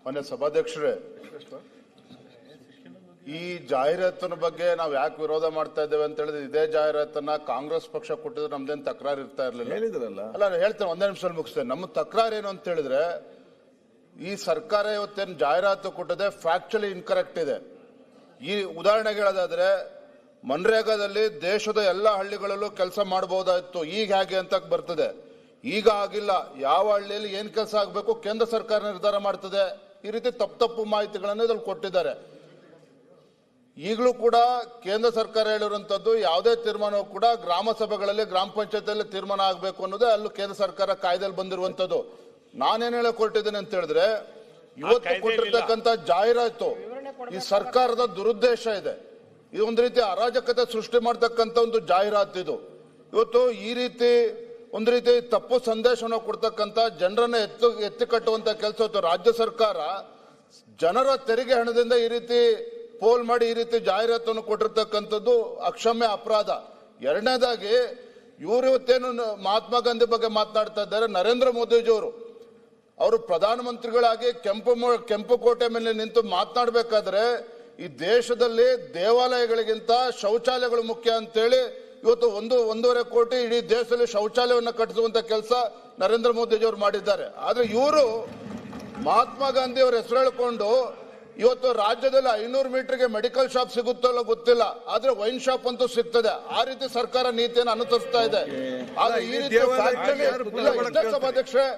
ಮೊನ್ನೆ ಸಭಾಧ್ಯಕ್ಷರೇ, ಈ ಜಾಹೀರಾತಿನ ಬಗ್ಗೆ ನಾವು ಯಾಕೆ ವಿರೋಧ ಮಾಡ್ತಾ ಇದ್ದೇವೆ ಅಂತ ಹೇಳಿದ್ರೆ, ಇದೇ ಜಾಹೀರಾತನ್ನ ಕಾಂಗ್ರೆಸ್ ಪಕ್ಷ ಕೊಟ್ಟಿದ್ರೆ ನಮ್ದೇನು ತಕರಾರು ಇರ್ತಾ ಇರಲಿಲ್ಲ. ಅಲ್ಲ, ಹೇಳ್ತೇನೆ, ಒಂದೇ ನಿಮಿಷ ಮುಗಿಸ್ತೇನೆ. ನಮ್ಮ ತಕರಾರು ಏನು ಅಂತ ಹೇಳಿದ್ರೆ, ಈ ಸರ್ಕಾರ ಇವತ್ತೇನು ಜಾಹೀರಾತು ಕೊಟ್ಟಿದೆ ಫ್ಯಾಕ್ಚುಲಿ ಇನ್ಕರೆಕ್ಟ್ ಇದೆ. ಈ ಉದಾಹರಣೆಗೆ ಹೇಳೋದಾದ್ರೆ, ಮನ್ರೇಗಾದಲ್ಲಿ ದೇಶದ ಎಲ್ಲ ಹಳ್ಳಿಗಳಲ್ಲೂ ಕೆಲಸ ಮಾಡಬಹುದಾಯ್ತು, ಈಗ ಹೇಗೆ ಅಂತ ಬರ್ತದೆ. ಈಗ ಆಗಿಲ್ಲ. ಯಾವ ಹಳ್ಳಿಯಲ್ಲಿ ಏನ್ ಕೆಲಸ ಆಗಬೇಕು ಕೇಂದ್ರ ಸರ್ಕಾರ ನಿರ್ಧಾರ ಮಾಡ್ತದೆ. ಈ ರೀತಿ ತಪ್ಪು ಮಾಹಿತಿಗಳನ್ನು ಇದ್ರಲ್ಲಿ ಕೊಟ್ಟಿದ್ದಾರೆ. ಈಗಲೂ ಕೂಡ ಕೇಂದ್ರ ಸರ್ಕಾರ ಹೇಳಿರುವಂತದ್ದು, ಯಾವುದೇ ತೀರ್ಮಾನ ಕೂಡ ಗ್ರಾಮ ಸಭೆಗಳಲ್ಲಿ, ಗ್ರಾಮ ಪಂಚಾಯತಿಯಲ್ಲಿ ತೀರ್ಮಾನ ಆಗಬೇಕು ಅನ್ನೋದೇ ಅಲ್ಲೂ ಕೇಂದ್ರ ಸರ್ಕಾರ ಕಾಯ್ದೆಯಲ್ಲಿ ಬಂದಿರುವಂತದ್ದು. ನಾನೇನ್ ಹೇಳಕ್ ಹೊರಟಿದ್ದೇನೆ ಅಂತ ಹೇಳಿದ್ರೆ, ಇವತ್ತು ಕೊಟ್ಟಿರ್ತಕ್ಕಂಥ ಜಾಹೀರಾತು ಈ ಸರ್ಕಾರದ ದುರುದ್ದೇಶ ಇದೆ. ಇದು ಒಂದು ರೀತಿ ಅರಾಜಕತೆ ಸೃಷ್ಟಿ ಮಾಡ್ತಕ್ಕಂಥ ಒಂದು ಜಾಹೀರಾತು. ಇದು ಇವತ್ತು ಈ ರೀತಿ ಒಂದು ರೀತಿ ತಪ್ಪು ಸಂದೇಶವನ್ನು ಕೊಡ್ತಕ್ಕಂಥ, ಜನರನ್ನ ಎತ್ತಿ ಕಟ್ಟುವಂತ ಕೆಲಸ ಇತ್ತು. ರಾಜ್ಯ ಸರ್ಕಾರ ಜನರ ತೆರಿಗೆ ಹಣದಿಂದ ಈ ರೀತಿ ಪೋಲ್ ಮಾಡಿ ಈ ರೀತಿ ಜಾಹೀರಾತನ್ನು ಕೊಟ್ಟಿರ್ತಕ್ಕಂಥದ್ದು ಅಕ್ಷಮ್ಯ ಅಪರಾಧ. ಎರಡನೇದಾಗಿ, ಇವರು ಇವತ್ತೇನು ಮಹಾತ್ಮ ಗಾಂಧಿ ಬಗ್ಗೆ ಮಾತನಾಡ್ತಾ ಇದ್ದಾರೆ, ನರೇಂದ್ರ ಮೋದಿಜಿಯವರು ಅವರು ಪ್ರಧಾನಮಂತ್ರಿಗಳಾಗಿ ಕೆಂಪು ಕೋಟೆ ಮೇಲೆ ನಿಂತು ಮಾತನಾಡಬೇಕಾದ್ರೆ, ಈ ದೇಶದಲ್ಲಿ ದೇವಾಲಯಗಳಿಗಿಂತ ಶೌಚಾಲಯಗಳು ಮುಖ್ಯ ಅಂತೇಳಿ ಇವತ್ತು 1.5 ಕೋಟಿ ಇಡೀ ದೇಶದಲ್ಲಿ ಶೌಚಾಲಯವನ್ನು ಕಟ್ಟಿಸುವಂತ ಕೆಲಸ ನರೇಂದ್ರ ಮೋದಿಜಿಯವರು ಮಾಡಿದ್ದಾರೆ. ಆದ್ರೆ ಇವರು ಮಹಾತ್ಮ ಗಾಂಧಿ ಅವರ ಹೆಸರು ಹೇಳ್ಕೊಂಡು ಇವತ್ತು ರಾಜ್ಯದಲ್ಲಿ 500 ಮೀಟರ್ಗೆ ಮೆಡಿಕಲ್ ಶಾಪ್ ಸಿಗುತ್ತಲ್ಲ ಗೊತ್ತಿಲ್ಲ, ಆದ್ರೆ ವೈನ್ ಶಾಪ್ ಅಂತೂ ಸಿಗ್ತದೆ. ಆ ರೀತಿ ಸರ್ಕಾರ ನೀತಿಯನ್ನು ಅನುಸರಿಸ್ತಾ ಇದೆ. ಆದ್ರೆ ಈ ರೀತಿ ಸಭಾಧ್ಯಕ್ಷರೇ,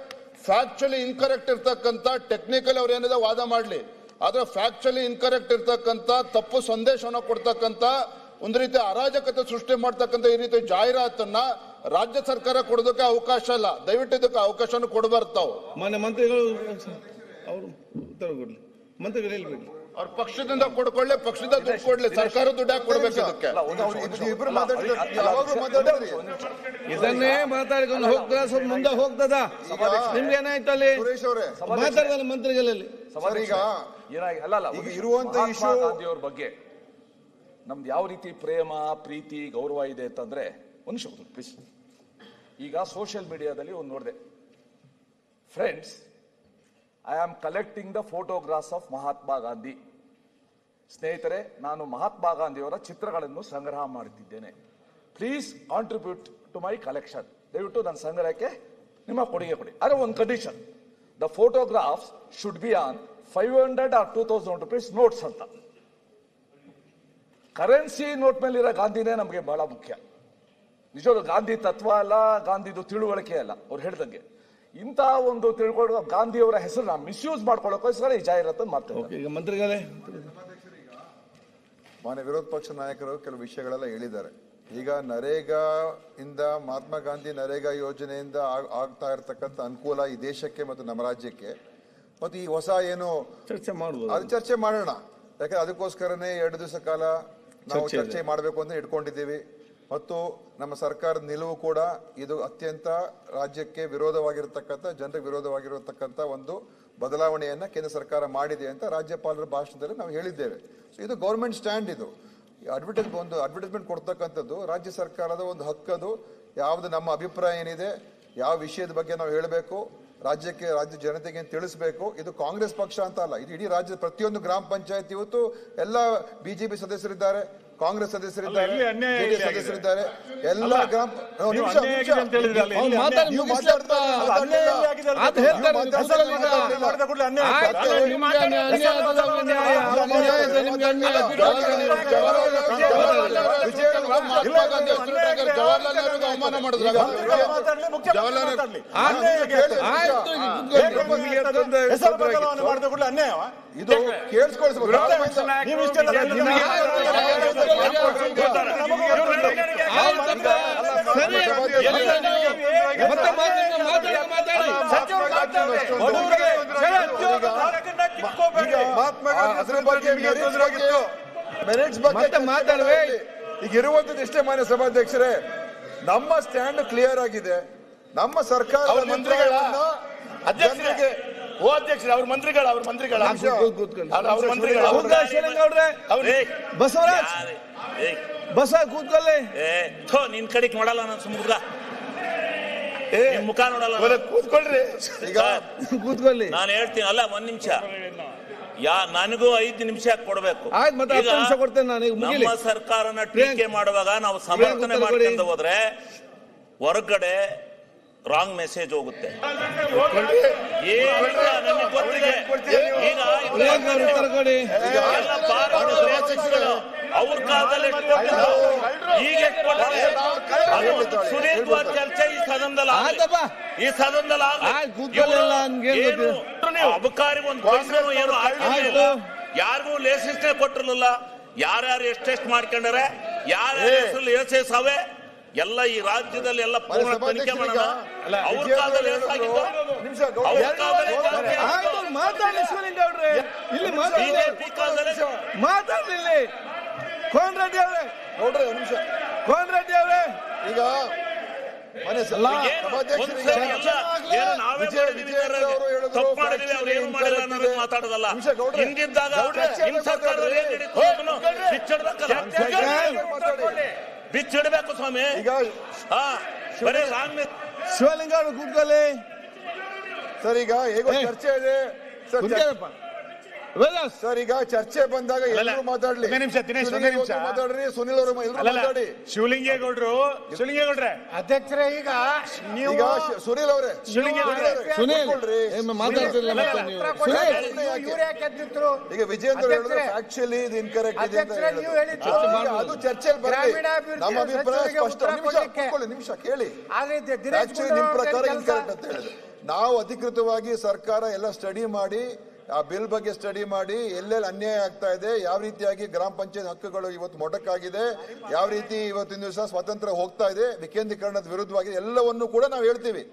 ಫ್ಯಾಕ್ಚುಲಿ ಇನ್ಕರೆಕ್ಟ್ ಇರ್ತಕ್ಕಂಥ, ಟೆಕ್ನಿಕಲ್ ಅವ್ರು ಏನಿದೆ ವಾದ ಮಾಡ್ಲಿ, ಆದ್ರೆ ಫ್ಯಾಕ್ಚುಲಿ ಇನ್ಕರೆಕ್ಟ್ ಇರ್ತಕ್ಕಂಥ, ತಪ್ಪು ಸಂದೇಶವನ್ನು ಕೊಡ್ತಕ್ಕಂಥ, ಒಂದು ರೀತಿ ಅರಾಜಕತೆ ಸೃಷ್ಟಿ ಮಾಡ್ತಕ್ಕಂಥ ಈ ರೀತಿ ಜಾಹೀರಾತನ್ನ ರಾಜ್ಯ ಸರ್ಕಾರ ಕೊಡೋದಕ್ಕೆ ಅವಕಾಶ ಇಲ್ಲ. ದಯವಿಟ್ಟು ಇದಕ್ಕೆ ಅವಕಾಶನ ಕೊಡಬಾರ್ತಾವು. ಮಾನ್ಯ ಮಂತ್ರಿಗಳು ಅವರು ಉತ್ತರ ಕೊಡ್ಲಿ, ಮಂತ್ರಿಗಳು ಹೇಳ್ಬೇಕು. ಅವ್ರ ಪಕ್ಷದಿಂದ ಕೊಡ್ಕೊಳ್ಳಿ, ಪಕ್ಷದ ದುಡ್ಡು ಕೊಡ್ಲಿ, ಸರ್ಕಾರ ದುಡ್ಡು ಯಾಕೆ ಕೊಡ್ಬೇಕು ಇದಕ್ಕೆ? ಇದನ್ನೇ ಮಾತಾಡಿಕೊಂಡು ಹೋಗ್ತದ, ಸ್ವಲ್ಪ ಮುಂದೆ ಹೋಗ್ತದ. ನಿಮ್ಗೆ ಏನಾಯ್ತು ಅಲ್ಲಿ ಮಾತಾಡಿದ ಮಂತ್ರಿಗಳಲ್ಲಿ ಇರುವಂತ ಇಶ್ಯೂ ಗಾಂಧಿಯವ್ರ ಬಗ್ಗೆ ನಮ್ದು ಯಾವ ರೀತಿ ಪ್ರೇಮ, ಪ್ರೀತಿ, ಗೌರವ ಇದೆ ಅಂತಂದ್ರೆ, ಒಂದು ಶಬ್ದ ಪ್ಲೀಸ್. ಈಗ ಸೋಷಿಯಲ್ ಮೀಡಿಯಾದಲ್ಲಿ ಒಂದು ನೋಡಿದೆ, friends, I am collecting the photographs of Mahatma Gandhi. ಸ್ನೇಹಿತರೆ, ನಾನು ಮಹಾತ್ಮ ಗಾಂಧಿಯವರ ಚಿತ್ರಗಳನ್ನು ಸಂಗ್ರಹ ಮಾಡುತ್ತಿದ್ದೇನೆ. Please contribute to my collection. ದಯವಿಟ್ಟು ನನ್ನ ಸಂಗ್ರಹಕ್ಕೆ ನಿಮ್ಮ ಕೊಡುಗೆ ಕೊಡಿ. ಆದರೆ ಒಂದು condition, the photographs should be on 500 or 2000 rupees notes ಅಂತ. ಕರೆನ್ಸಿ ನೋಟ್ ಮೇಲಿರೋ ಗಾಂಧಿನೇ ನಮಗೆ ಬಹಳ ಮುಖ್ಯ. ನಿಜವಾಗ್ಲೂ ಗಾಂಧಿ ತತ್ವ ಅಲ್ಲ, ಗಾಂಧಿದು ತಿಳುವಳಿಕೆ ಅಲ್ಲ. ಅವ್ರು ಹೇಳ್ದಂಗೆ ಇಂಥ ಒಂದು ತಿಳ್ಕೊಳ್ಳೋ ಗಾಂಧಿಯವರ ಹೆಸರನ್ನ ಮಿಸ್ಯೂಸ್ ಮಾಡ್ಕೊಳ್ಳೋಕೋಸ್ಕರ ಈ ಜಾಹೀರಾತನ್ನು ಮಾಡ್ತಾರೆ. ಈಗ ಮಂತ್ರಿಗಳೇ, ಮಾನ್ಯ ವಿರೋಧ ಪಕ್ಷ ನಾಯಕರು ಕೆಲವು ವಿಷಯಗಳೆಲ್ಲ ಹೇಳಿದ್ದಾರೆ. ಈಗ ನರೇಗಾ ಇಂದ, ಮಹಾತ್ಮ ಗಾಂಧಿ ನರೇಗಾ ಯೋಜನೆಯಿಂದ ಆಗ್ತಾ ಇರತಕ್ಕಂಥ ಅನುಕೂಲ ಈ ದೇಶಕ್ಕೆ ಮತ್ತು ನಮ್ಮ ರಾಜ್ಯಕ್ಕೆ, ಮತ್ತು ಈ ಹೊಸ ಏನು ಚರ್ಚೆ ಮಾಡಬಹುದು, ಅದು ಚರ್ಚೆ ಮಾಡೋಣ. ಯಾಕಂದ್ರೆ ಅದಕ್ಕೋಸ್ಕರನೇ 2 ದಿವಸ ಕಾಲ ನಾವು ಚರ್ಚೆ ಮಾಡಬೇಕು ಅಂತ ಇಟ್ಕೊಂಡಿದ್ದೀವಿ. ಮತ್ತು ನಮ್ಮ ಸರ್ಕಾರದ ನಿಲುವು ಕೂಡ ಇದು ಅತ್ಯಂತ ರಾಜ್ಯಕ್ಕೆ ವಿರೋಧವಾಗಿರತಕ್ಕಂಥ, ಜನರಿಗೆ ವಿರೋಧವಾಗಿರತಕ್ಕಂಥ ಒಂದು ಬದಲಾವಣೆಯನ್ನ ಕೇಂದ್ರ ಸರ್ಕಾರ ಮಾಡಿದೆ ಅಂತ ರಾಜ್ಯಪಾಲರ ಭಾಷಣದಲ್ಲಿ ನಾವು ಹೇಳಿದ್ದೇವೆ. ಸೊ ಇದು ಗೌರ್ಮೆಂಟ್ ಸ್ಟ್ಯಾಂಡ್. ಇದು ಅಡ್ವರ್ಟೈಸ್ಮೆಂಟ್ ಕೊಡ್ತಕ್ಕಂಥದ್ದು ರಾಜ್ಯ ಸರ್ಕಾರದ ಒಂದು ಹಕ್ಕದು. ಯಾವ್ದು ನಮ್ಮ ಅಭಿಪ್ರಾಯ ಏನಿದೆ, ಯಾವ ವಿಷಯದ ಬಗ್ಗೆ ನಾವು ಹೇಳಬೇಕು, ರಾಜ್ಯ ಜನತೆಗೆ ತಿಳಿಸಬೇಕು. ಇದು ಕಾಂಗ್ರೆಸ್ ಪಕ್ಷ ಅಂತ ಅಲ್ಲ, ಇದು ಇಡೀ ರಾಜ್ಯದ ಪ್ರತಿಯೊಂದು ಗ್ರಾಮ ಪಂಚಾಯತ್. ಇವತ್ತು ಎಲ್ಲ ಬಿಜೆಪಿ ಸದಸ್ಯರಿದ್ದಾರೆ, ಕಾಂಗ್ರೆಸ್ ಸದಸ್ಯರಿದ್ದಾರೆ, ಜೆಡಿಎಸ್ ಸದಸ್ಯರಿದ್ದಾರೆ. ಎಲ್ಲ ಗ್ರಾಮ ಅವಮಾನ ಮಾಡಿದ್ರು. ಇದು ಕೇಳಿಸ್ಕೊಳ್ಸ್ಬೇಕು. ಈಗ ಇರುವಂತದ್ದು ಇಷ್ಟೇ ಮಾನ್ಯ ಸಭಾಧ್ಯಕ್ಷರೇ, ನಮ್ಮ ಸ್ಟ್ಯಾಂಡ್ ಕ್ಲಿಯರ್ ಆಗಿದೆ. ನಮ್ಮ ಸರ್ಕಾರ ಅಧ್ಯಕ್ಷರಿಗೆ ಅವ್ರ ಮಂತ್ರಿಗಳ ಬಸವರಾಜ್ ಬಸ ಕೂತ್ಕೊಳ್ಳಿ. ನಿನ್ ಕಡೆಗೆ ಮಾಡಲ್ಲ ನಾನು ಸುಮ್ಗ ನಿಮ್ ಮುಖ ನೋಡಲ್ಲ ಕೂತ್ಕೊಳ್ರಿ. ಈಗ ಕೂತ್ಕೊಳ್ಳಿ. ನಾನು ಹೇಳ್ತೀನಿ ಅಲ್ಲ, ಒಂದ್ ನಿಮಿಷ, ನನಗೂ 5 ನಿಮಿಷ ಕೊಡ್ಬೇಕು. ಆಯ್ತು, ಮತ್ತೆ 10 ನಿಮಿಷ ಕೊಡ್ತೇನೆ ನಾನು. ಈಗ ಮುಗಿಲಿ. ನಮ್ಮ ಸರ್ಕಾರನ ಟೀಕೆ ಮಾಡುವಾಗ ನಾವು ಸಮರ್ಥನೆ ಮಾಡ್ಕೊಂಡು ಹೋದ್ರೆ ಹೊರಗಡೆ ರಾಂಗ್ ಮೆಸೇಜ್ ಹೋಗುತ್ತೆ. ಏನಿಲ್ಲ, ನನಗೆ ಗೊತ್ತಿದೆ. ಈಗ ಉತ್ತರ ಕೊಡಿ. ಎಲ್ಲ ಭಾರತದ ದೇಶಗಳು ಅವ್ರ ಕಾಲದಲ್ಲಿ ಈಗ ಸುದೀರ್ಘ ಚರ್ಚೆ ಈ ಸದನದಲ್ಲಿ ಆಯ್ತಪ್ಪ. ಈ ಸದನದಲ್ಲಿ ಆಯ್ತು, ಕೂತ್ಕೊಳ್ಳಿಲ್ಲ ನನ್ಗೇನು ಅಬಕಾರಿ ಒಂದು ಪೈಸೆನೂ ಏನು ಹಾಕಿಲ್ಲ, ಯಾರಿಗೂ ಲೇಸನ್ಸ್ ಕೊಟ್ಟಿರಲಿಲ್ಲ. ಯಾರ್ಯಾರು ಎಷ್ಟೆಷ್ಟು ಮಾಡ್ಕೊಂಡಾರೆ, ಯಾರ್ಯಾರ ಹೆಸರಲ್ಲಿ ಎಸೆಸವೆ ಎಲ್ಲ ಈ ರಾಜ್ಯದಲ್ಲಿ ಎಲ್ಲ ಪೂರ್ಣ ತನಿಖೆ ಮಾಡೋಣ. ಅವ್ರ ಕಾಲದಲ್ಲಿ ಎಷ್ಟಾಗಿತ್ತು, ಅವ್ರ ಕಾಲದಲ್ಲಿ ಆಯ್ತು, ಮಾತಾಡಿ ಶಿವಲಿಂಗ ಅವ್ರೆ. ಇಲ್ಲಿ ಬಿಜೆಪಿ ಕಾಲದಲ್ಲಿ ಮಾತಾಡ್ಲಿಲ್ಲ. ಕೋನ್ ರೆಡ್ಡಿ ಅವ್ರೆ, ನೋಡ್ರಿ ಒಂದ್ ನಿಮಿಷ. ಕೋನ್ ರೆಡ್ಡಿ ಅವ್ರೆ, ಈಗ ಮನೆ ತಪ್ಪು ಮಾಡಿದ್ವಿ, ಅವ್ರು ಏನು ಮಾಡಿಲ್ಲ ಅನ್ನೋದು ಮಾತಾಡೋದಲ್ಲ. ಹಿಂದಿದ್ದಾಗ ನಿಮ್ ಸರ್ಕಾರದಲ್ಲಿ ಬಿಚ್ಚಿಡ್ಬೇಕು ಸ್ವಾಮಿ. ಈಗ ಬರೀ ರಾಂಗ್ ಶಿವಲಿಂಗ ಅವ್ರು ಕೂತ್ಕೊಳ್ಳಿ. ಸರ್, ಈಗ ಹೇಗೋ ಚರ್ಚೆ ಇದೆ ಸರ್. ಕೂತ್ಕೊಳ್ಳಪ್ಪ. ಸರ್, ಈಗ ಚರ್ಚೆ ಬಂದಾಗ ಎಲ್ಲರೂ ಮಾತಾಡ್ಲಿ. ಮಾತಾಡ್ರಿ, ಸುನಿಲ್ ಅವರು ಎಲ್ಲರೂ ಮಾತಾಡಿ. ಶಿವಲಿಂಗೇಗೌಡ್ರು ಅಧ್ಯಕ್ಷರೇ, ಈಗ ನೀವು ಈಗ ಸುನಿಲ್ ಅವರೇ, ಸುನಿಲ್ ಮಾತಾಡ್ತಿಲ್ಲ ಮತ್ತೆ ನೀವು. ಇವ್ರು ಯಾಕೆ ಎದ್ದಿದ್ರು? ಈಗ ವಿಜೇಂದ್ರ ಹೇಳಿದ್ರು ಆಕ್ಚುಲಿ ಇದು ಇನ್ಕರೆಕ್ಟ್ ಇದೆ ಅಂತ ನೀವು ಹೇಳಿದ್ರು. ಹೇಳಿದ್ದು ಅದು ಚರ್ಚೆಯಲ್ಲಿ ಬರಲಿ. ಗ್ರಾಮೀಣಾಭಿವೃದ್ಧಿ ನಮ್ಮ ಅಭಿಪ್ರಾಯ ಸಚಿವರಿಗೆ ಸ್ಪಷ್ಟ. ಉತ್ತರ ನಿಮಿಷ ಕೇಳಿ. ಆದ್ರೆ ದಿನೇಶ್ ಆಕ್ಚುಲಿ ನಿಮ್ ಪ್ರಕಾರ ಇನ್ಕರೆಕ್ಟ್ ಅಂತ ಹೇಳಿದ್ರು. ನಾವು ಅಧಿಕೃತವಾಗಿ ಸರ್ಕಾರ ಎಲ್ಲ ಸ್ಟಡಿ ಮಾಡಿ, ಆ ಬಿಲ್ ಬಗ್ಗೆ ಸ್ಟಡಿ ಮಾಡಿ, ಎಲ್ಲೆಲ್ಲಿ ಅನ್ಯಾಯ ಆಗ್ತಾ ಇದೆ, ಯಾವ ರೀತಿಯಾಗಿ ಗ್ರಾಮ ಪಂಚಾಯತ್ ಹಕ್ಕುಗಳು ಇವತ್ತು ಮೊಟಕಾಗಿದೆ, ಯಾವ ರೀತಿ ಇವತ್ತಿನ ದಿವಸ ಸ್ವಾತಂತ್ರ್ಯ ಹೋಗ್ತಾ ಇದೆ, ವಿಕೇಂದ್ರೀಕರಣದ ವಿರುದ್ಧವಾಗಿ ಎಲ್ಲವನ್ನೂ ಕೂಡ ನಾವು ಹೇಳ್ತೀವಿ.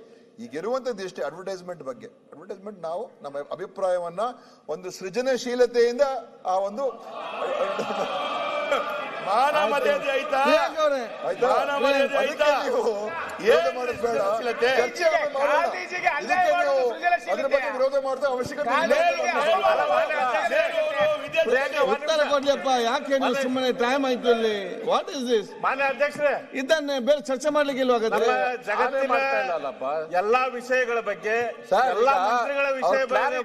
ಈಗಿರುವಂತದ್ದು ಇಷ್ಟೇ ಅಡ್ವರ್ಟೈಸ್ಮೆಂಟ್ ಬಗ್ಗೆ. ಅಡ್ವರ್ಟೈಸ್ಮೆಂಟ್ ನಾವು ನಮ್ಮ ಅಭಿಪ್ರಾಯವನ್ನ ಒಂದು ಸೃಜನಶೀಲತೆಯಿಂದ ಆ ಒಂದು ಮಾನ ಮರ್ಯಾದೆ ಆಯ್ತಾ? ಮಾನ ಮರ್ಯಾದೆ ಆಯ್ತಾ? ಅದ್ರ ಬಗ್ಗೆ ವಿರೋಧ ಮಾಡ್ತಾ ಅವಶ್ಯಕತೆ ಉತ್ತರ ಕೊಡ್ಲಿಯಪ್ಪ. ಯಾಕೆ ನೀವು ಸುಮ್ಮನೆ ಟೈಮ್ ಆಯ್ತು ಇಲ್ಲಿ? What is this? ಮಾನ್ಯ ಅಧ್ಯಕ್ಷರೇ, ಇದನ್ನೇ ಬೇರೆ ಚರ್ಚೆ ಮಾಡ್ಲಿಕ್ಕೆ ಇಲ್ವಾಗತ್ತೆ? ಜಗತ್ತಿನ ಎಲ್ಲಾ ವಿಷಯಗಳ ಬಗ್ಗೆ, ಎಲ್ಲಾ ಮಂತ್ರಿಗಳ ವಿಷಯ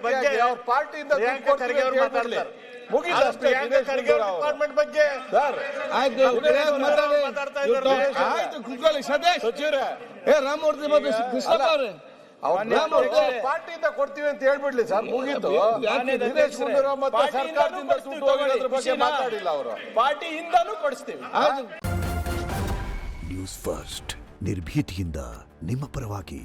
ಬಗ್ಗೆ ಅವ್ರ ಪಾರ್ಟಿಯಿಂದ ಖರ್ಗೆ ಅವರು ಮಾತಾಡ್ತಾರೆ. ಡಿಪಾರ್ಟ್ಮೆಂಟ್ ಬಗ್ಗೆ ಆಯ್ತು, ಆಯ್ತು, ಕುತ್ಕೊಳ್ಳಿ. ಸದೇಶ್ ರಾಮಮೂರ್ತಿ ಮತ್ತು ಕೃಷ್ಣಪ್ಪ ಅವರೇ, ಪಾರ್ಟಿಯಿಂದ ಕೊಡ್ತೀವಿ ಅಂತ ಹೇಳ್ಬಿಡ್ಲಿ ಸರ್, ಮುಗೀತು. ದಿನೇಶ್ ಗುಂಡೂರಾವ್ ಮತ್ತೆ ಸರ್ಕಾರದಿಂದ ದುಡ್ಡು ಹೋಗಿರೋದ್ರ ಬಗ್ಗೆ ಮಾತಾಡಿಲ್ಲ ಅವರು. ಪಾರ್ಟಿಯಿಂದನೂ ಕೊಡಿಸ್ತೀವಿ. ಆಯ್ತು. ನ್ಯೂಸ್ ಫಸ್ಟ್, ನಿರ್ಭೀತಿಯಿಂದ ನಿಮ್ಮ ಪರವಾಗಿ.